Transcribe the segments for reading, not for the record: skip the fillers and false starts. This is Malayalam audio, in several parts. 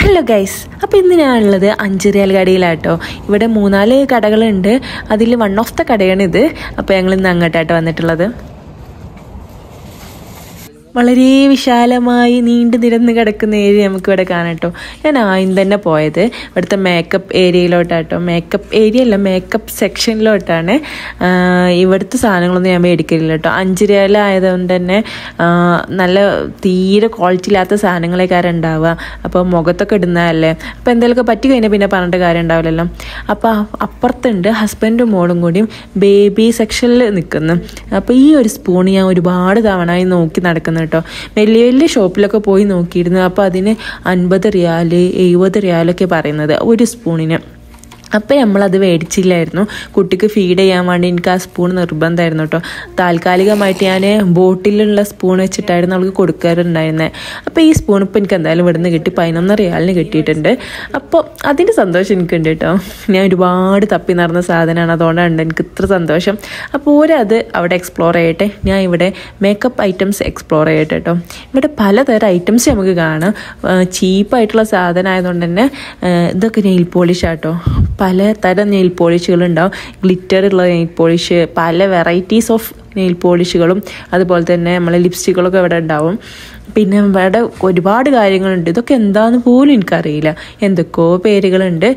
ഹലോ ഗൈസ്, അപ്പോൾ ഇന്ന് ഞാനുള്ളത് 5 റിയാൽ കടയിലാട്ടോ. ഇവിടെ 3-4 കടകളുണ്ട്. അതിൽ വൺ ഓഫ് ദ കടയാണിത്. അപ്പോൾ ഞങ്ങൾ ഇന്ന് അങ്ങോട്ടായിട്ട് വന്നിട്ടുള്ളത്. വളരെ വിശാലമായി നീണ്ടു നിരന്ന് കിടക്കുന്ന ഏരിയ നമുക്കിവിടെ കാണാം കേട്ടോ. ഞാൻ ആദ്യം തന്നെ പോയത് ഇവിടുത്തെ മേക്കപ്പ് ഏരിയയിലോട്ടാട്ടോ. മേക്കപ്പ് ഏരിയ അല്ല, മേക്കപ്പ് സെക്ഷനിലോട്ടാണ്. ഇവിടുത്തെ സാധനങ്ങളൊന്നും ഞാൻ മേടിക്കില്ല കേട്ടോ. 5 റിയാൽ ആയതുകൊണ്ട് തന്നെ നല്ല തീരെ ക്വാളിറ്റി ഇല്ലാത്ത സാധനങ്ങളേക്കാരം ഉണ്ടാവുക. അപ്പോൾ മുഖത്തൊക്കെ ഇടുന്നതല്ലേ, അപ്പോൾ എന്തെങ്കിലുമൊക്കെ പറ്റി കഴിഞ്ഞാൽ പിന്നെ പറഞ്ഞിട്ട് കാര്യം ഉണ്ടാവില്ലല്ലോ. അപ്പോൾ അപ്പുറത്തുണ്ട് ഹസ്ബൻഡും മോളും കൂടിയും ബേബി സെക്ഷനിൽ നിൽക്കുന്നു. അപ്പോൾ ഈ ഒരു സ്പൂൺ ഞാൻ ഒരുപാട് തവണ നോക്കി നടക്കുന്നു കേട്ടോ. വലിയ വലിയ ഷോപ്പിലൊക്കെ പോയി നോക്കിയിരുന്നു. അപ്പോൾ അതിന് 50 റിയാൽ 70 റിയാലൊക്കെ പറയുന്നത് ഒരു സ്പൂണിന്. അപ്പോൾ നമ്മളത് മേടിച്ചില്ലായിരുന്നു. കുട്ടിക്ക് ഫീഡ് ചെയ്യാൻ വേണ്ടി എനിക്ക് ആ സ്പൂൺ നിർബന്ധമായിരുന്നു കേട്ടോ. താൽക്കാലികമായിട്ട് ഞാൻ ബോട്ടിലുള്ള സ്പൂൺ വെച്ചിട്ടായിരുന്നു അവൾക്ക് കൊടുക്കാറുണ്ടായിരുന്നത്. അപ്പോൾ ഈ സ്പൂൺ ഇപ്പോൾ എനിക്ക് എന്തായാലും ഇവിടെ നിന്ന് കിട്ടി. 11 റിയാലിന് കിട്ടിയിട്ടുണ്ട്. അപ്പോൾ അതിൻ്റെ സന്തോഷം എനിക്കുണ്ട് കേട്ടോ. ഞാൻ ഒരുപാട് തപ്പി നടന്ന സാധനമാണ്, അതുകൊണ്ടാണ് എനിക്ക് ഇത്ര സന്തോഷം. അപ്പോൾ ഒരത് അവിടെ എക്സ്പ്ലോർ ചെയ്യട്ടെ, ഞാൻ ഇവിടെ മേക്കപ്പ് ഐറ്റംസ് എക്സ്പ്ലോർ ചെയ്യട്ടെ കേട്ടോ. ഇവിടെ പലതരം ഐറ്റംസ് നമുക്ക് കാണാം. ചീപ്പായിട്ടുള്ള സാധനം ആയതുകൊണ്ട് തന്നെ ഇതൊക്കെ നെയിൽ പോളിഷാട്ടോ. പലതരം നെയിൽ പോളിഷുകളുണ്ടാവും. ഗ്ലിറ്ററുള്ള നെയിൽ പോളിഷ്, പല വെറൈറ്റീസ് ഓഫ് നെയിൽ പോളിഷുകളും അതുപോലെ തന്നെ നമ്മളെ ലിപ്സ്റ്റിക്കുകളൊക്കെ ഇവിടെ ഉണ്ടാവും. പിന്നെ ഇവിടെ ഒരുപാട് കാര്യങ്ങളുണ്ട്. ഇതൊക്കെ എന്താണെന്ന് പോലും എനിക്കറിയില്ല. എന്തൊക്കെയോ പേരുകളുണ്ട്.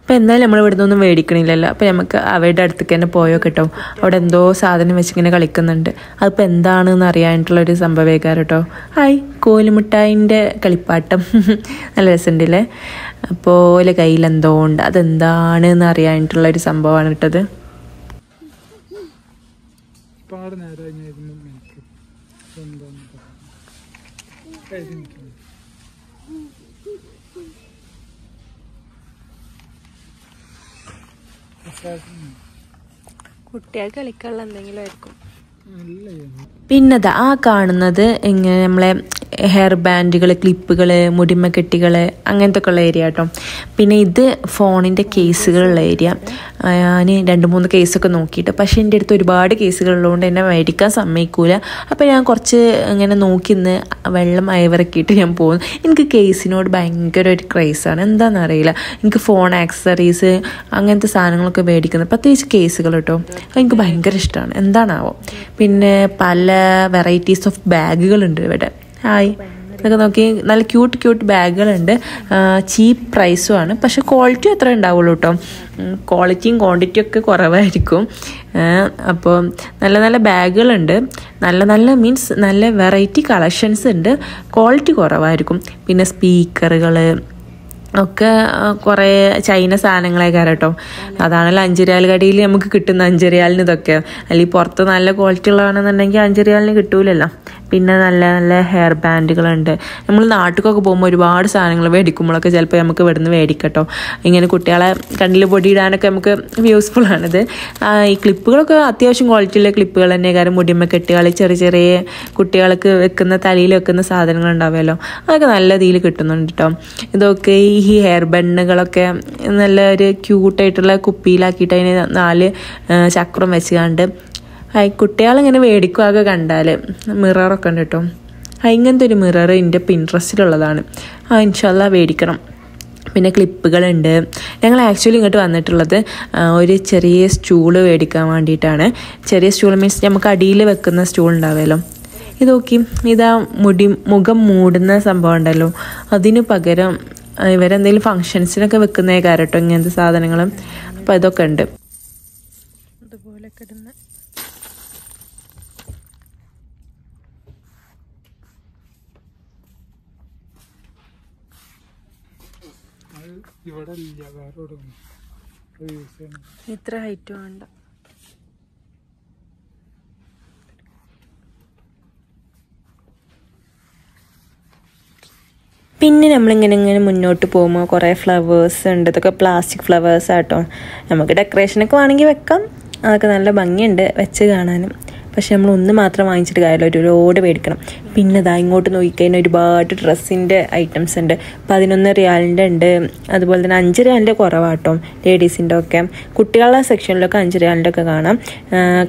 അപ്പോൾ എന്തായാലും നമ്മൾ ഇവിടെ നിന്നൊന്നും മേടിക്കണില്ലല്ലോ. അപ്പോൾ നമുക്ക് അവരുടെ അടുത്തേക്ക് തന്നെ പോയോ കേട്ടോ. അവിടെ എന്തോ സാധനം വെച്ചിങ്ങനെ കളിക്കുന്നുണ്ട്. അതിപ്പോൾ എന്താണെന്ന് അറിയാനായിട്ടുള്ളൊരു സംഭവമേക്കാരം കേട്ടോ. ഹായ്, കോലുമിഠായിൻ്റെ കളിപ്പാട്ടം നല്ല രസമുണ്ടല്ലേ. അപ്പോൾ ഓലെ കയ്യിലെന്തോ ഉണ്ട്, അതെന്താണെന്ന് അറിയാനായിട്ടുള്ളൊരു സംഭവമാണ് കേട്ടത്. കുട്ടികൾ കളിക്കാനുള്ള എന്തെങ്കിലും ആയിരിക്കും. പിന്നത് ആ കാണുന്നത് ഇങ്ങനെ നമ്മളെ ഹെയർ ബാൻഡുകൾ, ക്ലിപ്പുകൾ, മുടിമക്കെട്ടികൾ, അങ്ങനത്തെ ഒക്കെ ഉള്ള ഏരിയ കേട്ടോ. പിന്നെ ഇത് ഫോണിൻ്റെ കേസുകളുള്ള ഏരിയ. ഞാൻ 2-3 കേസൊക്കെ നോക്കിയിട്ട്, പക്ഷേ എൻ്റെ അടുത്ത് ഒരുപാട് കേസുകളുള്ളതുകൊണ്ട് എന്നെ മേടിക്കാൻ സമ്മതിക്കൂല. അപ്പോൾ ഞാൻ കുറച്ച് ഇങ്ങനെ നോക്കിന്ന് വെള്ളം അയവിറക്കിയിട്ട് ഞാൻ പോകുന്നു. എനിക്ക് കേസിനോട് ഭയങ്കര ഒരു ക്രൈസാണ്, എന്താണെന്നറിയില്ല. എനിക്ക് ഫോൺ ആക്സസറീസ് അങ്ങനത്തെ സാധനങ്ങളൊക്കെ മേടിക്കുന്നത്, പ്രത്യേകിച്ച് കേസുകൾ കേട്ടോ, എനിക്ക് ഭയങ്കര ഇഷ്ടമാണ്. എന്താണാവോ. പിന്നെ പല വെറൈറ്റീസ് ഓഫ് ബാഗുകളുണ്ട് ഇവിടെ. ഹായ്, ഇതൊക്കെ നോക്കി നല്ല ക്യൂട്ട് ബാഗുകളുണ്ട്. ചീപ്പ് പ്രൈസുമാണ്, പക്ഷെ ക്വാളിറ്റി അത്ര ഉണ്ടാവുള്ളൂ കേട്ടോ. ക്വാളിറ്റിയും ക്വാണ്ടിറ്റിയും ഒക്കെ കുറവായിരിക്കും. അപ്പോൾ നല്ല ബാഗുകളുണ്ട്. നല്ല മീൻസ് നല്ല വെറൈറ്റി കളക്ഷൻസ് ഉണ്ട്. ക്വാളിറ്റി കുറവായിരിക്കും. പിന്നെ സ്പീക്കറുകൾ ഒക്കെ കുറേ ചൈന സാധനങ്ങളൊക്കെ കേട്ടോ. അതാണല്ലോ 5 റിയാൽ കടയിൽ നമുക്ക് കിട്ടുന്ന 5 റിയാലിന് ഇതൊക്കെ. അല്ലെങ്കിൽ പുറത്ത് നല്ല ക്വാളിറ്റി ഉള്ളതാണെന്നുണ്ടെങ്കിൽ 5 റിയാലിന് കിട്ടൂലല്ലോ. പിന്നെ നല്ല ഹെയർ ബാൻഡുകളുണ്ട്. നമ്മൾ നാട്ടിലൊക്കെ പോകുമ്പോൾ ഒരുപാട് സാധനങ്ങൾ മേടിക്കുമ്പോഴൊക്കെ ചിലപ്പോൾ നമുക്ക് ഇവിടെ നിന്ന് മേടിക്കട്ടോ. ഇങ്ങനെ കുട്ടികളെ കണ്ണിൽ പൊടിയിടാനൊക്കെ നമുക്ക് യൂസ്ഫുള്ളാണിത്. ഈ ക്ലിപ്പുകളൊക്കെ അത്യാവശ്യം ക്വാളിറ്റിയുള്ള ക്ലിപ്പുകൾ തന്നെ. കാരണം മുടിമക്കെട്ടുകൾ, ചെറിയ കുട്ടികൾക്ക് വെക്കുന്ന തലയിൽ വെക്കുന്ന സാധനങ്ങൾ ഉണ്ടാവുമല്ലോ, അതൊക്കെ നല്ല രീതിയിൽ കിട്ടുന്നുണ്ട് കേട്ടോ. ഇതൊക്കെ ഈ ഹെയർ ബണ്ണുകളൊക്കെ നല്ല ഒരു ക്യൂട്ടായിട്ടുള്ള കുപ്പിയിലാക്കിയിട്ട് അതിന് 4 ചക്രം വെച്ച് കണ്ട് കുട്ടികളിങ്ങനെ മേടിക്കുകയൊക്കെ കണ്ടാൽ. മിററൊക്കെ ഉണ്ട് കേട്ടോ. ഇങ്ങനത്തെ ഒരു മിറർ എൻ്റെ പിൻട്രസ്റ്റിലുള്ളതാണ്. ഇൻഷാല്ലാ മേടിക്കണം. പിന്നെ ക്ലിപ്പുകളുണ്ട്. ഞങ്ങൾ ആക്ച്വലി ഇങ്ങോട്ട് വന്നിട്ടുള്ളത് ഒരു ചെറിയ സ്റ്റൂള് മേടിക്കാൻ വേണ്ടിയിട്ടാണ്. ചെറിയ സ്റ്റൂൾ മീൻസ് നമുക്ക് അടിയിൽ വെക്കുന്ന സ്റ്റൂൾ ഉണ്ടാവുമല്ലോ. ഇത് നോക്കി, ഇതാ മുഖം മൂടുന്ന സംഭവം ഉണ്ടല്ലോ, അതിന് പകരം ഇവരെന്തെങ്കിലും ഫങ്ഷൻസിനൊക്കെ വെക്കുന്നേ കാരട്ടോ ഇങ്ങനത്തെ സാധനങ്ങൾ. അപ്പോൾ ഇതൊക്കെ ഉണ്ട്. അതുപോലെ കിടന്ന് ഇത്ര ഹൈറ്റ് വേണ്ട. പിന്നെ നമ്മളിങ്ങനെ മുന്നോട്ട് പോകുമ്പോൾ കുറേ ഫ്ലവേഴ്സ് ഉണ്ട്. ഇതൊക്കെ പ്ലാസ്റ്റിക് ഫ്ലവേഴ്സ് ആട്ടോ. നമുക്ക് ഡെക്കറേഷനൊക്കെ വേണമെങ്കിൽ വെക്കാം. അതൊക്കെ നല്ല ഭംഗിയുണ്ട് വെച്ച് കാണാനും. പക്ഷെ നമ്മൾ ഒന്ന് മാത്രം വാങ്ങിച്ചിട്ട് കാര്യമില്ല, ഒരു ലോഡ് മേടിക്കണം. പിന്നെ ഇതാ ഇങ്ങോട്ട് നോക്കിക്കഴിഞ്ഞാൽ ഒരുപാട് ഡ്രസ്സിൻ്റെ ഐറ്റംസ് ഉണ്ട്. 11 റിയാലിൻ്റെ ഉണ്ട്, അതുപോലെ തന്നെ 5 റിയാലിൻ്റെ കുറവാട്ടോ ലേഡീസിൻ്റെ ഒക്കെ. കുട്ടികളുടെ സെക്ഷനിലൊക്കെ 5 റിയാലിൻ്റെ ഒക്കെ കാണാം.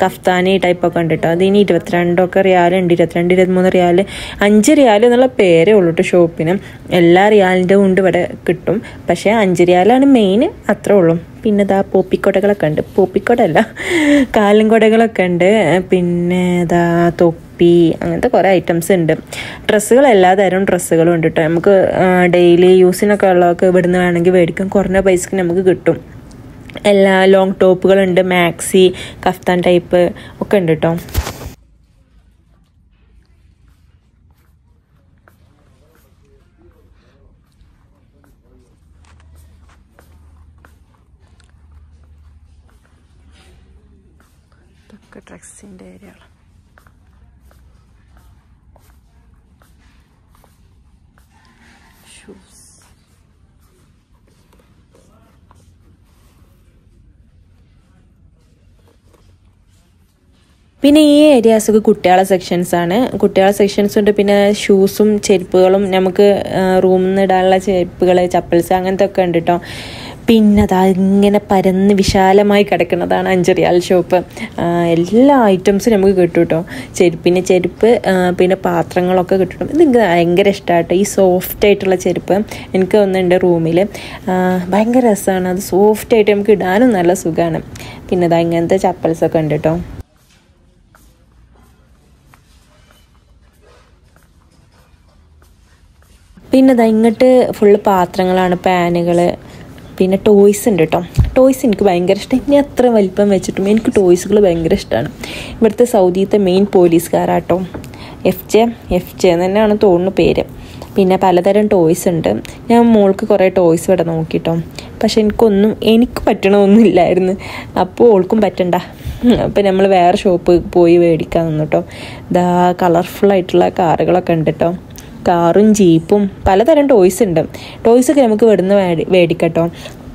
കഫ്താനി ടൈപ്പൊക്കെ ഉണ്ട് കേട്ടോ. അതിന് 22 റിയാലുണ്ട്, 22-23 റിയാൽ. 5 റിയാൽ എന്നുള്ള പേരേ ഉള്ളൂ കേട്ടോ ഷോപ്പിന്. എല്ലാ റിയാലിൻ്റെ കൊണ്ട് ഇവിടെ കിട്ടും, പക്ഷേ 5 റിയാലാണ് മെയിൻ, അത്രേ ഉള്ളൂ. പിന്നെ ഇതാ പോപ്പിക്കൊടകളൊക്കെ ഉണ്ട്, പോപ്പിക്കൊടല്ല കാലും കൊടകളൊക്കെ ഉണ്ട്. പിന്നെ ഇതാ തൊപ്പി, അങ്ങനത്തെ കുറേ ഐറ്റംസ് ഉണ്ട്. ഡ്രസ്സുകൾ എല്ലാ തരം ഡ്രസ്സുകളും ഉണ്ട് കേട്ടോ. നമുക്ക് ഡെയിലി യൂസിനൊക്കെ ഉള്ളതൊക്കെ ഇവിടുന്ന് വേണമെങ്കിൽ മേടിക്കാം, കുറഞ്ഞ പൈസക്ക് നമുക്ക് കിട്ടും. എല്ലാ ലോങ് ടോപ്പുകളുണ്ട്, മാക്സി, കഫ്താൻ ടൈപ്പ് ഒക്കെ ഉണ്ട് കേട്ടോ. ഇതൊക്കെ ഡ്രസ്സിൻ്റെ ഏരിയകളാണ്. ഷൂസ്, പിന്നെ ഈ ഏരിയാസൊക്കെ കുട്ടികളെ സെക്ഷൻസാണ്. കുട്ടികളെ സെക്ഷൻസ് ഉണ്ട്. പിന്നെ ഷൂസും ചെരുപ്പുകളും, നമുക്ക് റൂമിൽ നിന്ന് ഇടാനുള്ള ചെരുപ്പുകൾ, ചപ്പൽസ് അങ്ങനത്തെ ഒക്കെ ഉണ്ട് കേട്ടോ. പിന്നെ അതാ ഇങ്ങനെ പരന്ന് വിശാലമായി കിടക്കുന്നതാണ് 5 റിയാൽ ഷോപ്പ്. എല്ലാ ഐറ്റംസും നമുക്ക് കിട്ടും കേട്ടോ. ചെരുപ്പിന് ചെരുപ്പ്, പിന്നെ പാത്രങ്ങളൊക്കെ കിട്ടും. ഇത് എനിക്ക് ഭയങ്കര ഇഷ്ടമാട്ടോ, ഈ സോഫ്റ്റ് ആയിട്ടുള്ള ചെരുപ്പ്. എനിക്ക് ഒന്നുണ്ട് റൂമിൽ, ഭയങ്കര രസമാണ്. അത് സോഫ്റ്റായിട്ട് നമുക്ക് ഇടാനും നല്ല സുഖമാണ്. പിന്നെ അതാ ഇങ്ങനത്തെ ചപ്പൽസൊക്കെ ഉണ്ട് കേട്ടോ. പിന്നെ ഇതാ ഇങ്ങോട്ട് ഫുള്ള് പാത്രങ്ങളാണ്, പാനുകൾ. പിന്നെ ടോയ്സ് ഉണ്ട് കേട്ടോ. ടോയ്സ് എനിക്ക് ഭയങ്കര ഇഷ്ടം. ഇനി അത്ര വലിപ്പം വെച്ചിട്ടും എനിക്ക് ടോയ്സുകൾ ഭയങ്കര ഇഷ്ടമാണ്. ഇവിടുത്തെ സൗദിയിലത്തെ മെയിൻ പോലീസുകാരാട്ടോ, എഫ് ജെ തന്നെയാണ് തോന്നുന്നു പേര്. പിന്നെ പലതരം ടോയ്സ് ഉണ്ട്. ഞാൻ മോൾക്ക് കുറേ ടോയ്സ് ഇവിടെ നോക്കിട്ടോ, പക്ഷെ എനിക്ക് പറ്റണമൊന്നും ഇല്ലായിരുന്നു. അപ്പോൾ ഓൾക്കും പറ്റണ്ട, അപ്പം നമ്മൾ വേറെ ഷോപ്പ് പോയി മേടിക്കാൻ നിന്നു കേട്ടോ. ഇതാ കളർഫുള്ളായിട്ടുള്ള കാറുകളൊക്കെ ഉണ്ട് കേട്ടോ. കാറും ജീപ്പും പലതരം ടോയ്സ് ഉണ്ട്. ടോയ്സൊക്കെ നമുക്ക് ഇവിടുന്ന് മേടിക്കട്ടോ.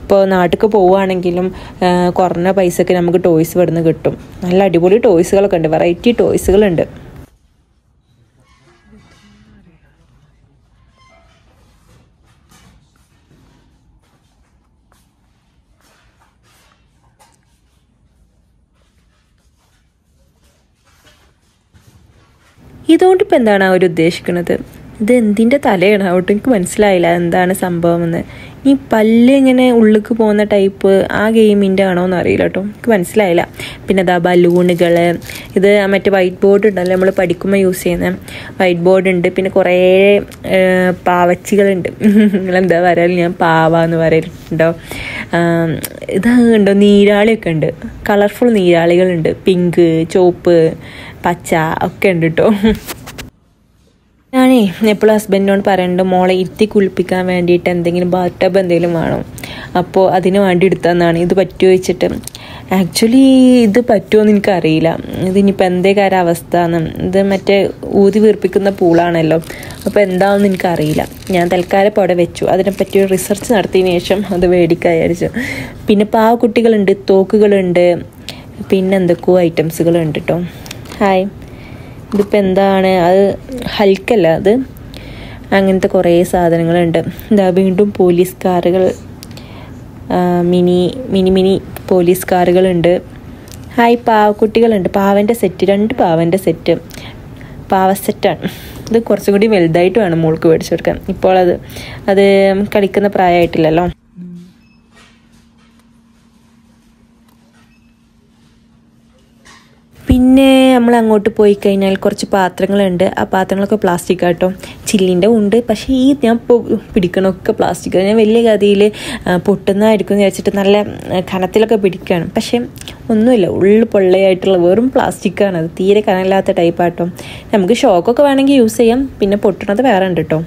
ഇപ്പോൾ നാട്ടിലേക്ക് പോവുകയാണെങ്കിലും കുറഞ്ഞ പൈസക്ക് നമുക്ക് ടോയ്സ് ഇവിടുന്ന് കിട്ടും. നല്ല അടിപൊളി ടോയ്സുകളൊക്കെ ഉണ്ട്, വെറൈറ്റി ടോയ്സുകളുണ്ട്. ഇതുകൊണ്ടിപ്പോൾ എന്താണ് അവർ ഉദ്ദേശിക്കുന്നത്? ഇത് എന്തിൻ്റെ തലയാണ് ആവട്ടെ, എനിക്ക് മനസ്സിലായില്ല എന്താണ് സംഭവമെന്ന്. ഈ പല്ല് ഇങ്ങനെ ഉള്ളിലേക്ക് പോകുന്ന ടൈപ്പ് ആ ഗെയിമിൻ്റെ ആണോ എന്ന് അറിയില്ല കേട്ടോ, എനിക്ക് മനസ്സിലായില്ല. പിന്നെ അതാ ബലൂണുകൾ, ഇത് മറ്റേ വൈറ്റ് ബോർഡ് ഉണ്ടല്ലോ നമ്മൾ പഠിക്കുമ്പോൾ യൂസ് ചെയ്യുന്ന വൈറ്റ് ബോർഡ് ഉണ്ട്. പിന്നെ കുറേ പാവച്ചികളുണ്ട്. നിങ്ങളെന്താ പറയല്, ഞാൻ പാവ എന്ന് പറയലുണ്ടോ. ഇതുണ്ടോ, നീരാളിയൊക്കെ ഉണ്ട്, കളർഫുൾ നീരാളികളുണ്ട്. പിങ്ക്, ചുവപ്പ്, പച്ച ഒക്കെ ഉണ്ട് കേട്ടോ. ഞാനേ എപ്പോഴും ഹസ്ബൻഡിനോട് പറയുന്നുണ്ട്, മോളെ ഇരുത്തി കുളിപ്പിക്കാൻ വേണ്ടിയിട്ട് എന്തെങ്കിലും ബാത്ത് ടബ് എന്തെങ്കിലും വേണം. അപ്പോൾ അതിന് വേണ്ടി എടുത്തതെന്നാണ്. ഇത് പറ്റുമോ വെച്ചിട്ട്. ആക്ച്വലി ഇത് പറ്റുമോ എന്ന് എനിക്കറിയില്ല. ഇതിനിപ്പോൾ എന്തേക്കാര അവസ്ഥ എന്ന്. ഇത് മറ്റേ ഊതി വീർപ്പിക്കുന്ന പൂളാണല്ലോ, അപ്പോൾ എന്താണെന്ന് എനിക്കറിയില്ല. ഞാൻ തൽക്കാലം ഇപ്പോൾ അവിടെ വെച്ചു. അതിനെപ്പറ്റി ഒരു റിസർച്ച് നടത്തിയതിന് ശേഷം അത് മേടിക്കാൻ വിചാരിച്ചു. പിന്നെ പാവക്കുട്ടികളുണ്ട്, തോക്കുകളുണ്ട്, പിന്നെ എന്തൊക്കെയോ ഐറ്റംസുകളുണ്ട് കേട്ടോ. ഹായ്, ഇതിപ്പോൾ എന്താണ്, അത് ഹൽക്കല്ല, അത് അങ്ങനത്തെ കുറേ സാധനങ്ങളുണ്ട്. ഇതാ വീണ്ടും പോലീസ് കാറുകൾ, മിനി പോലീസ് കാറുകളുണ്ട്. ഹായ്, പാവക്കുട്ടികളുണ്ട്, പാവൻ്റെ സെറ്റ്, 2 പാവൻ്റെ സെറ്റ്, പാവ സെറ്റാണ്. ഇത് കുറച്ചും കൂടി വലുതായിട്ട് വേണം മോൾക്ക് മേടിച്ചു കൊടുക്കാൻ. ഇപ്പോൾ അത് കളിക്കുന്ന പ്രായമായിട്ടില്ലല്ലോ. പിന്നെ നമ്മൾ അങ്ങോട്ട് പോയി കഴിഞ്ഞാൽ കുറച്ച് പാത്രങ്ങളുണ്ട്. ആ പാത്രങ്ങളൊക്കെ പ്ലാസ്റ്റിക് ആട്ടോ. ചില്ലിൻ്റെ ഉണ്ട്, പക്ഷേ ഈ ഞാൻ ഇപ്പോൾ പിടിക്കണമൊക്കെ പ്ലാസ്റ്റിക്. ഞാൻ വലിയ ഗതിയിൽ പൊട്ടുന്നതായിരിക്കും എന്ന് വിചാരിച്ചിട്ട് നല്ല കനത്തിലൊക്കെ പിടിക്കുകയാണ്. പക്ഷേ ഒന്നുമില്ല, ഉള്ളു പൊള്ളയായിട്ടുള്ള വെറും പ്ലാസ്റ്റിക്കാണ്. അത് തീരെ കനമില്ലാത്ത ടൈപ്പാട്ടോ. നമുക്ക് ഷോക്കൊക്കെ വേണമെങ്കിൽ യൂസ് ചെയ്യാം. പിന്നെ പൊട്ടണത് വേറെ ഉണ്ട് കേട്ടോ.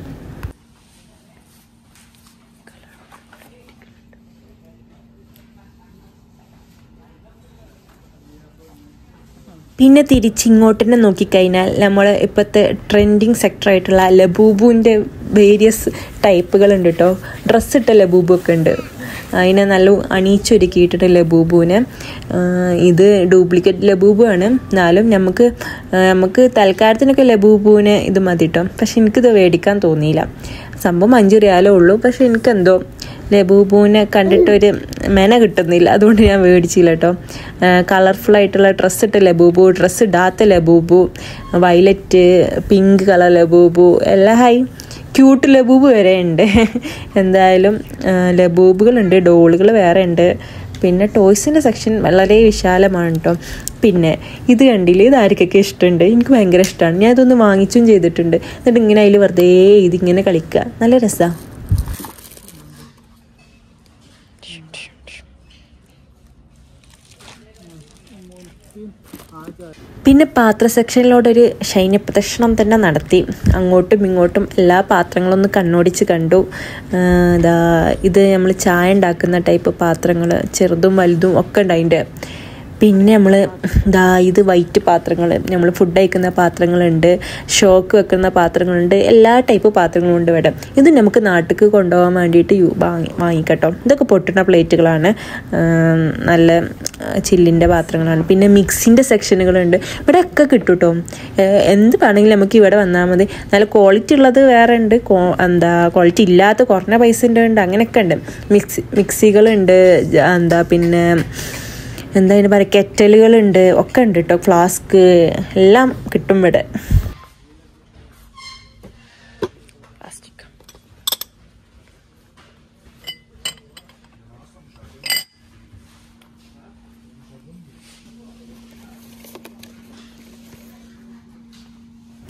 പിന്നെ തിരിച്ചിങ്ങോട്ട് തന്നെ നോക്കിക്കഴിഞ്ഞാൽ നമ്മൾ ഇപ്പോഴത്തെ ട്രെൻഡിങ് സെക്ടറായിട്ടുള്ള ലബൂബുവിൻ്റെ വേരിയസ് ടൈപ്പുകളുണ്ട് കേട്ടോ. ഡ്രസ്സ് ഇട്ട ലബൂബൊക്കെ ഉണ്ട്. അതിനെ നല്ല അണിയിച്ചൊരുക്കിയിട്ടുണ്ട് ലബൂബുവിനെ. ഇത് ഡ്യൂപ്ലിക്കേറ്റ് ലബൂബു ആണ്. എന്നാലും നമുക്ക് തൽക്കാലത്തിനൊക്കെ ലബൂബുവിനെ ഇത് മതി കേട്ടോ. പക്ഷെ എനിക്കിത് മേടിക്കാൻ തോന്നിയില്ല. സംഭവം 5 റിയാലേ ഉള്ളൂ. പക്ഷെ എനിക്കെന്തോ ലബൂബുവിനെ കണ്ടിട്ടൊരു മെന കിട്ടുന്നില്ല. അതുകൊണ്ട് ഞാൻ മേടിച്ചില്ല കേട്ടോ. കളർഫുള്ളായിട്ടുള്ള ഡ്രസ്സ് ഇട്ട ലബൂബു, ഡ്രസ്സ് ഇടാത്ത Labubu, violet, pink colour Labubu എല്ലാം ക്യൂട്ട് ലബൂബ് വരെ ഉണ്ട്. എന്തായാലും ലബൂബുകളുണ്ട്, ഡോളുകൾ വേറെ ഉണ്ട്. പിന്നെ ടോയ്സിൻ്റെ സെക്ഷൻ വളരെ വിശാലമാണ് കേട്ടോ. പിന്നെ ഇത് കണ്ടില്ലേ, ഇത് ആർക്കൊക്കെ ഇഷ്ടമുണ്ട്? എനിക്ക് ഭയങ്കര ഇഷ്ടമാണ്. ഞാൻ ഇതൊന്ന് വാങ്ങിച്ചും ചെയ്തിട്ടുണ്ട്. എന്നിട്ട് ഇങ്ങനെ അതിൽ വെറുതെ ഇതിങ്ങനെ കളിക്കുക, നല്ല രസമാണ്. പിന്നെ പാത്ര സെക്ഷനിലോട്ടൊരു ശൈന്യ പ്രദർശനം തന്നെ നടത്തി. അങ്ങോട്ടും ഇങ്ങോട്ടും എല്ലാ പാത്രങ്ങളൊന്നും കണ്ണോടിച്ച് കണ്ടു. ഇത് നമ്മൾ ചായ ഉണ്ടാക്കുന്ന ടൈപ്പ് പാത്രങ്ങൾ, ചെറുതും വലുതും ഒക്കെ ഉണ്ട് അതിൻ്റെ. പിന്നെ ഇത് വൈറ്റ് പാത്രങ്ങൾ, നമ്മൾ ഫുഡ് കഴിക്കുന്ന പാത്രങ്ങളുണ്ട്, ഷോക്ക് വെക്കുന്ന പാത്രങ്ങളുണ്ട്, എല്ലാ ടൈപ്പ് പാത്രങ്ങളും ഉണ്ട് ഇവിടെ. ഇത് നമുക്ക് നാട്ടിലേക്ക് കൊണ്ടുപോകാൻ വേണ്ടിയിട്ട് വാങ്ങിക്കട്ടോ. ഇതൊക്കെ പൊട്ടുന്ന പ്ലേറ്റുകളാണ്, നല്ല ചില്ലിൻ്റെ പാത്രങ്ങളാണ്. പിന്നെ മിക്സിൻ്റെ സെക്ഷനുകളുണ്ട്. ഇവിടെ ഒക്കെ കിട്ടും കേട്ടോ. എന്ത് വേണമെങ്കിലും നമുക്ക് ഇവിടെ വന്നാൽ മതി. നല്ല ക്വാളിറ്റി ഉള്ളത് വേറെ ഉണ്ട്, ക്വാളിറ്റി ഇല്ലാത്ത കുറഞ്ഞ പൈസൻ്റെ ഉണ്ട്, അങ്ങനെയൊക്കെ ഉണ്ട്. മിക്സികളുണ്ട്, പിന്നെ അതിന് പറയുക, കെറ്റലുകളുണ്ട്, ഒക്കെ ഉണ്ട് കേട്ടോ. ഫ്ലാസ്ക് എല്ലാം കിട്ടും ഇവിടെ.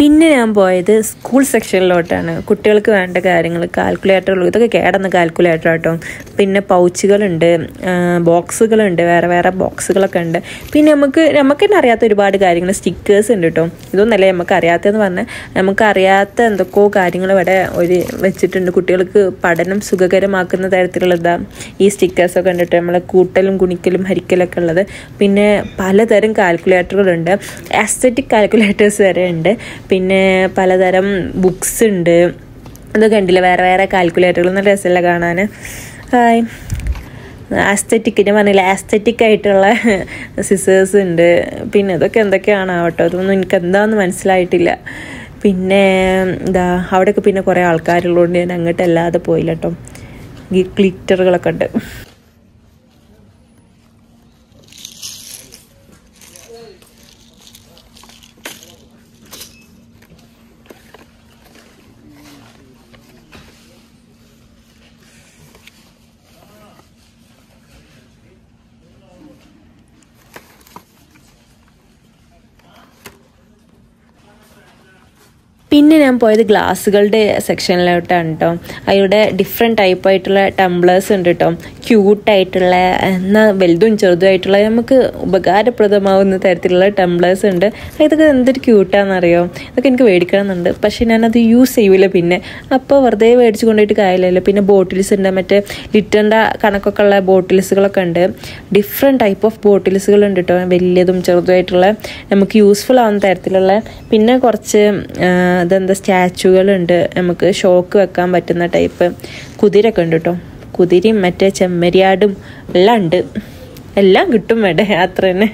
പിന്നെ ഞാൻ പോയത് സ്കൂൾ സെക്ഷനിലോട്ടാണ്. കുട്ടികൾക്ക് വേണ്ട കാര്യങ്ങൾ, കാൽക്കുലേറ്ററുകൾ, ഇതൊക്കെ കേടന്ന കാൽക്കുലേറ്റർ കേട്ടോ. പിന്നെ പൗച്ചുകളുണ്ട്, ബോക്സുകളുണ്ട്, വേറെ വേറെ ബോക്സുകളൊക്കെ ഉണ്ട്. പിന്നെ നമുക്ക് തന്നെ അറിയാത്ത ഒരുപാട് കാര്യങ്ങൾ, സ്റ്റിക്കേഴ്സ് ഉണ്ട് കേട്ടോ. ഇതൊന്നല്ലേ നമുക്ക് അറിയാത്തതെന്ന് പറഞ്ഞാൽ, നമുക്കറിയാത്ത എന്തൊക്കെയോ കാര്യങ്ങൾ ഇവിടെ വെച്ചിട്ടുണ്ട്. കുട്ടികൾക്ക് പഠനം സുഖകരമാക്കുന്ന തരത്തിലുള്ളതാണ് ഈ സ്റ്റിക്കേഴ്സൊക്കെ ഉണ്ട് കേട്ടോ. നമ്മളെ കൂട്ടലും ഗുണിക്കലും ഹരിക്കലൊക്കെ ഉള്ളത്. പിന്നെ പലതരം കാൽക്കുലേറ്ററുകളുണ്ട്, ആസ്തെറ്റിക് കാൽക്കുലേറ്റേഴ്സ് വരെ ഉണ്ട്. പിന്നെ പലതരം ബുക്സ് ഉണ്ട്. ഇതൊക്കെ ഉണ്ടല്ലോ, വേറെ വേറെ കാൽക്കുലേറ്ററുകൾ, നല്ല രസമല്ല കാണാൻ. ആസ്തെറ്റിക്, ഞാൻ പറഞ്ഞില്ല, ആസ്തെറ്റിക് ആയിട്ടുള്ള സിസേഴ്സ് ഉണ്ട്. പിന്നെ ഇതൊക്കെ എന്തൊക്കെയാണാവട്ടോ, അതൊന്നും എനിക്ക് എന്താണെന്ന് മനസ്സിലായിട്ടില്ല. പിന്നെ അവിടെയൊക്കെ പിന്നെ കുറേ ആൾക്കാരുള്ളതുകൊണ്ട് ഞാൻ അങ്ങോട്ട് അല്ലാതെ പോയില്ല കേട്ടോ. ഈ ഗ്ലിറ്ററുകളൊക്കെ ഉണ്ട്. പിന്നെ ഞാൻ പോയത് ഗ്ലാസ്സുകളുടെ സെക്ഷനിലോട്ടാണ് കേട്ടോ. അതിലൂടെ ഡിഫറെൻറ്റ് ടൈപ്പായിട്ടുള്ള ടംബ്ലേഴ്സ് ഉണ്ട് കേട്ടോ. ക്യൂട്ടായിട്ടുള്ള, എന്നാൽ വലുതും ചെറുതുമായിട്ടുള്ള, നമുക്ക് ഉപകാരപ്രദമാവുന്ന തരത്തിലുള്ള ടംബ്ലേഴ്സ് ഉണ്ട്. ഇതൊക്കെ എന്തൊരു ക്യൂട്ടാണെന്നറിയോ. ഇതൊക്കെ എനിക്ക് മേടിക്കണമെന്നുണ്ട്, പക്ഷേ ഞാനത് യൂസ് ചെയ്യൂല. പിന്നെ അപ്പോൾ വെറുതെ മേടിച്ച് കൊണ്ടുപോയിട്ട് കാര്യമില്ലല്ലോ. പിന്നെ ബോട്ടിൽസ് ഉണ്ട്, മറ്റേ ലിറ്ററിൻ്റെ കണക്കൊക്കെ ഉള്ള ബോട്ടിൽസുകളൊക്കെ ഉണ്ട്. ഡിഫറെൻറ്റ് ടൈപ്പ് ഓഫ് ബോട്ടിൽസുകളുണ്ട് കേട്ടോ, വലിയതും ചെറുതുമായിട്ടുള്ള, നമുക്ക് യൂസ്ഫുൾ ആവുന്ന തരത്തിലുള്ള. പിന്നെ കുറച്ച് സ്റ്റാച്ചുകളുണ്ട്, നമുക്ക് ഷോക്ക് വെക്കാൻ പറ്റുന്ന ടൈപ്പ്. കുതിരൊക്കെ ഉണ്ട് കേട്ടോ, കുതിരയും മറ്റേ ചെമ്മരിയാടും എല്ലാം ഉണ്ട്. എല്ലാം കിട്ടും വേണ്ടേ, അത്ര തന്നെ.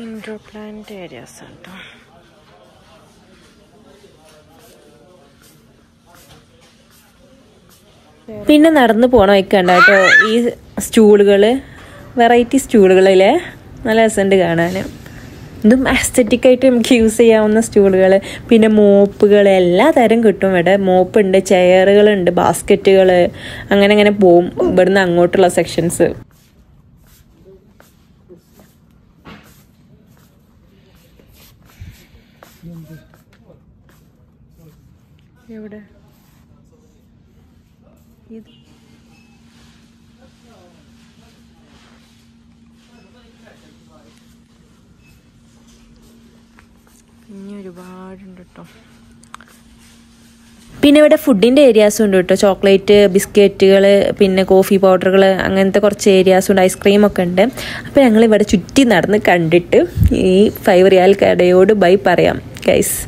ഇൻഡോർ പ്ലാന്റ് ഏരിയാസ് കേട്ടോ. പിന്നെ നടന്നു പോണ വയ്ക്കണ്ട കേട്ടോ ഈ സ്റ്റൂളുകൾ, വെറൈറ്റി സ്റ്റൂളുകളിലെ നല്ല രസമുണ്ട് കാണാൻ. ഇതും ആസ്തെറ്റിക്കായിട്ട് നമുക്ക് യൂസ് ചെയ്യാവുന്ന സ്റ്റൂളുകൾ. പിന്നെ മോപ്പുകൾ എല്ലാ തരം കിട്ടും ഇവിടെ. മോപ്പുണ്ട്, ചെയറുകളുണ്ട്, ബാസ്ക്കറ്റുകൾ, അങ്ങനെ പോവും ഇവിടുന്ന് അങ്ങോട്ടുള്ള സെക്ഷൻസ്. എവിടെ ഇനി ഒരുപാടുണ്ട് കേട്ടോ. പിന്നെ ഇവിടെ ഫുഡിൻ്റെ ഏരിയാസും ഉണ്ട് കേട്ടോ. ചോക്ലേറ്റ്, ബിസ്ക്കറ്റുകൾ, പിന്നെ കോഫി പൗഡറുകൾ, അങ്ങനത്തെ കുറച്ച് ഏരിയാസും ഉണ്ട്. ഐസ്ക്രീമൊക്കെ ഉണ്ട്. അപ്പോൾ ഞങ്ങൾ ഇവിടെ ചുറ്റി നടന്ന് കണ്ടിട്ട് ഈ 5 റിയാൽ കടയോട് ബൈ പറയാം ഗൈസ്.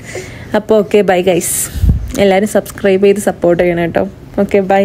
അപ്പോൾ ഓക്കെ, ബൈ ഗൈസ്. എല്ലാവരും സബ്സ്ക്രൈബ് ചെയ്ത് സപ്പോർട്ട് ചെയ്യണം കേട്ടോ. Okay, by.